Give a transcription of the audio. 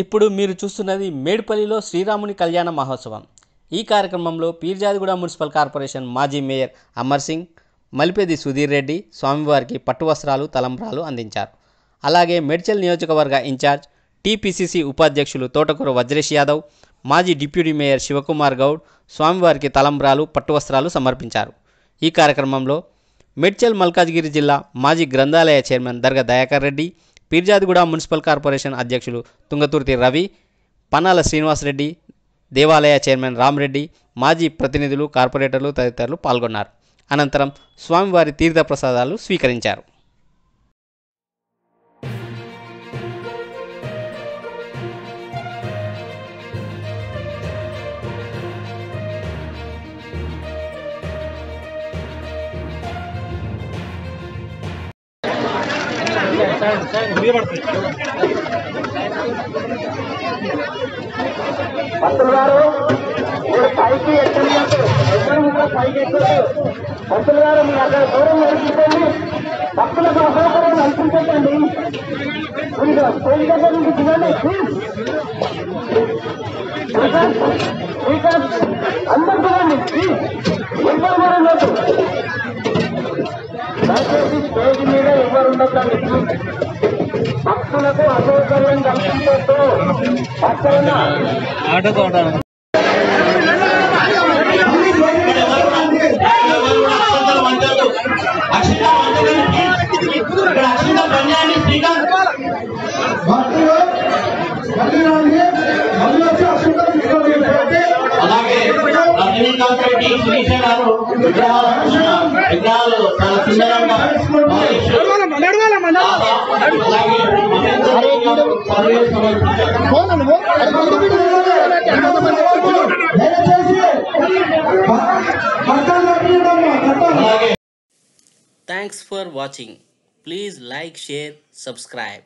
ఇప్పుడు మీరు చూస్తున్నది మేడ్పల్లిలో శ్రీరాముని కళ్యాణ మహోత్సవం. ఈ కార్యక్రమంలో పీర్జాదిగూడ మున్సిపల్ కార్పొరేషన్ మాజీ మేయర్ అమర్ సింగ్, మలిపేది సుధీర్ రెడ్డి స్వామివారికి పట్టు వస్త్రాలు, తలంబ్రాలు అందించారు. అలాగే మేడ్చల్ నియోజకవర్గ ఇన్ఛార్జ్ టీపీసీసీ ఉపాధ్యక్షులు తోటకూర వజ్రేష్ యాదవ్, మాజీ డిప్యూటీ మేయర్ శివకుమార్ గౌడ్ స్వామివారికి తలంబ్రాలు, పట్టు వస్త్రాలు సమర్పించారు. ఈ కార్యక్రమంలో మేడ్చల్ మల్కాజ్గిరి జిల్లా మాజీ గ్రంథాలయ చైర్మన్ దర్గా దయాకర్ రెడ్డి, పీర్జాదిగూడ మున్సిపల్ కార్పొరేషన్ అధ్యక్షులు తుంగతుర్తి రవి, పన్నాల శ్రీనివాసరెడ్డి, దేవాలయ చైర్మన్ రామ్రెడ్డి, మాజీ ప్రతినిధులు, కార్పొరేటర్లు తదితరులు పాల్గొన్నారు. అనంతరం స్వామివారి తీర్థప్రసాదాలు స్వీకరించారు. పంతులు గారు మీరు పైకి ఎక్కడంటే ఎవరు కూడా పైకి ఎక్కలేదు. పంతులు గారు మీరు అక్కడ దూరం నడిపించండి, భక్తులకు అసౌకర్యం కల్పించండి. మీరు స్టేజ్ దగ్గర నుంచి దిగండి. అందరు దిగండి, ఎవరు కూడా లేదు. దయచేసి స్టేజ్ మీద ఎవరు ఉండకండి. భక్తులకు అసౌకర్యం కల్పించొద్దు. అలాగే రజనీకాంత్ రెడ్డి, సునీష గారు విగ్రహాలు చాలా సుందరంగా Thanks for watching. Please like, share, subscribe.